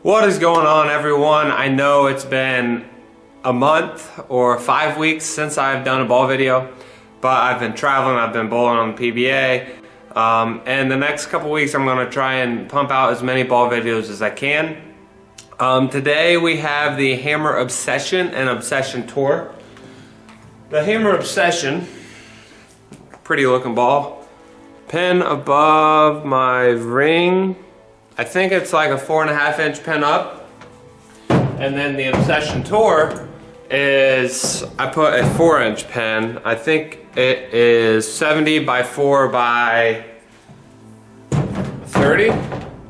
What is going on, everyone? I know it's been a month or 5 weeks since I've done a ball video, but I've been traveling, I've been bowling on the PBA, and the next couple weeks I'm going to try and pump out as many ball videos as I can. Today we have the Hammer Obsession and Obsession Tour. The Hammer Obsession, pretty looking ball, pin above my ring. I think it's like a 4.5 inch pin up. And then the Obsession Tour is, I put a 4-inch pin. I think it is 70 by 4 by 30.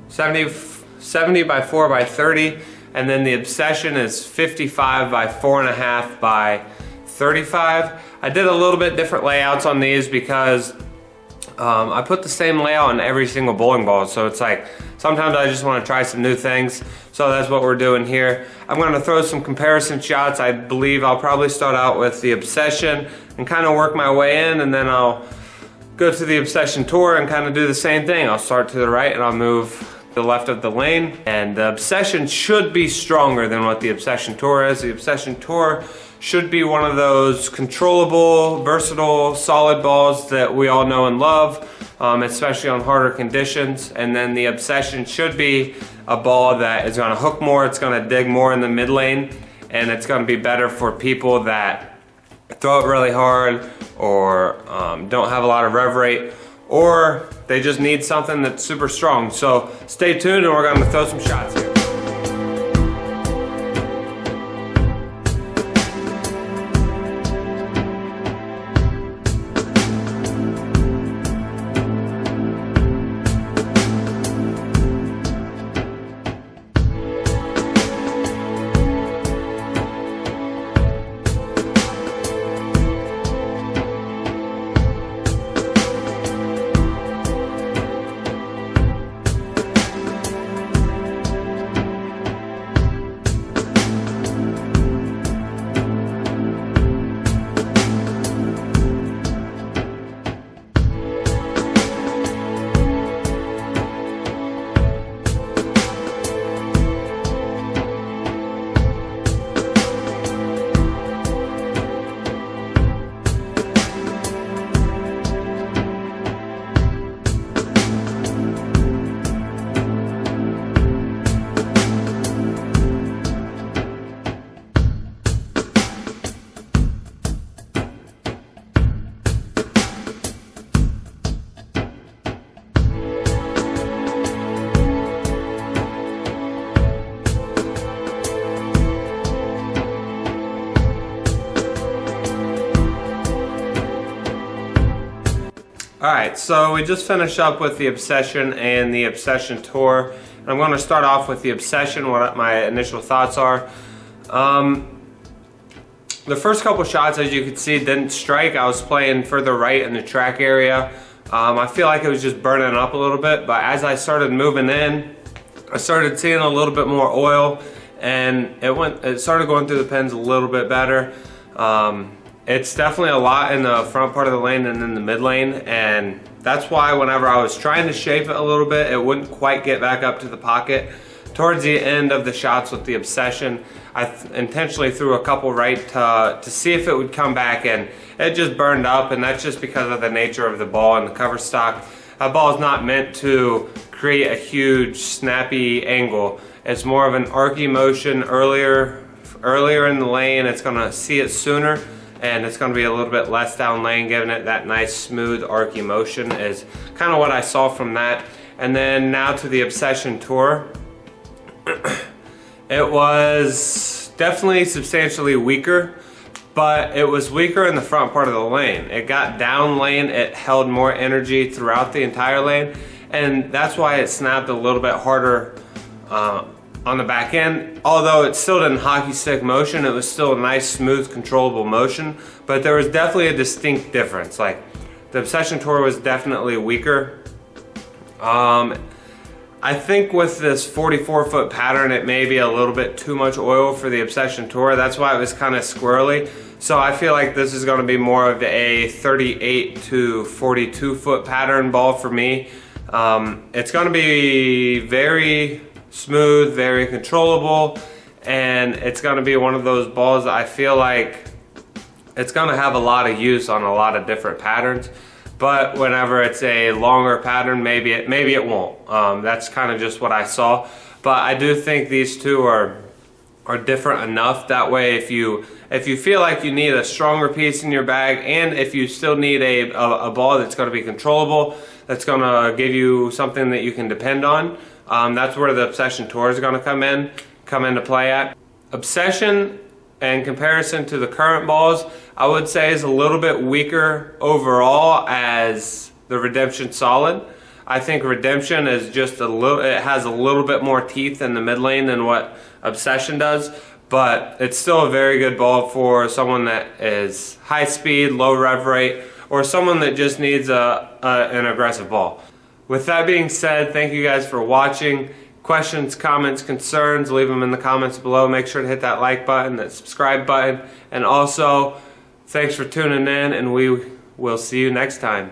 70 by 4 by 30. And then the Obsession is 55 by 4.5 by 35. I did a little bit different layouts on these because I put the same layout on every single bowling ball, so it's like sometimes I just want to try some new things, so that's what we're doing here. I'm going to throw some comparison shots. I believe I'll probably start out with the Obsession and kind of work my way in, and then I'll go to the Obsession Tour and kind of do the same thing. I'll start to the right and I'll move to the left of the lane, and the Obsession should be stronger than what the Obsession Tour is. The Obsession Tour should be one of those controllable, versatile, solid balls that we all know and love, especially on harder conditions. And then the Obsession should be a ball that is going to hook more, it's going to dig more in the mid lane, and it's going to be better for people that throw it really hard or don't have a lot of rev rate, or they just need something that's super strong. So stay tuned and we're going to throw some shots here. Alright, so we just finished up with the Obsession and the Obsession Tour. I'm going to start off with the Obsession, what my initial thoughts are. The first couple shots, as you can see, didn't strike. I was playing further right in the track area. I feel like it was just burning up a little bit, but as I started moving in, I started seeing a little bit more oil, and it started going through the pins a little bit better. It's definitely a lot in the front part of the lane and in the mid lane, and that's why whenever I was trying to shape it a little bit, it wouldn't quite get back up to the pocket. Towards the end of the shots with the Obsession, I intentionally threw a couple right to see if it would come back, and it just burned up, and that's just because of the nature of the ball and the cover stock. That ball is not meant to create a huge snappy angle. It's more of an archy motion earlier in the lane. It's going to see it sooner, and it's going to be a little bit less down lane, giving it that nice smooth archy motion is kind of what I saw from that. And then now to the Obsession Tour. It was definitely substantially weaker, but it was weaker in the front part of the lane. It got down lane, it held more energy throughout the entire lane, and that's why it snapped a little bit harder on the back end. Although it still didn't hockey stick motion, it was still a nice, smooth, controllable motion, but there was definitely a distinct difference. Like, the Obsession Tour was definitely weaker. I think with this 44-foot pattern, it may be a little bit too much oil for the Obsession Tour. That's why it was kind of squirrely. So I feel like this is going to be more of a 38 to 42 foot pattern ball for me. It's going to be very smooth, very controllable, and it's going to be one of those balls that I feel like it's going to have a lot of use on a lot of different patterns. But whenever it's a longer pattern, maybe it won't. That's kind of just what I saw. But I do think these two are different enough. That way, if you feel like you need a stronger piece in your bag, and if you still need a ball that's going to be controllable, that's going to give you something that you can depend on, that's where the Obsession Tour is going to come into play at. Obsession, in comparison to the current balls, I would say is a little bit weaker overall as the Redemption Solid. I think Redemption is just it has a little bit more teeth in the mid lane than what Obsession does, but it's still a very good ball for someone that is high speed, low rev rate, or someone that just needs an aggressive ball. With that being said, thank you guys for watching. Questions, comments, concerns, leave them in the comments below. Make sure to hit that like button, that subscribe button, and also thanks for tuning in, and we will see you next time.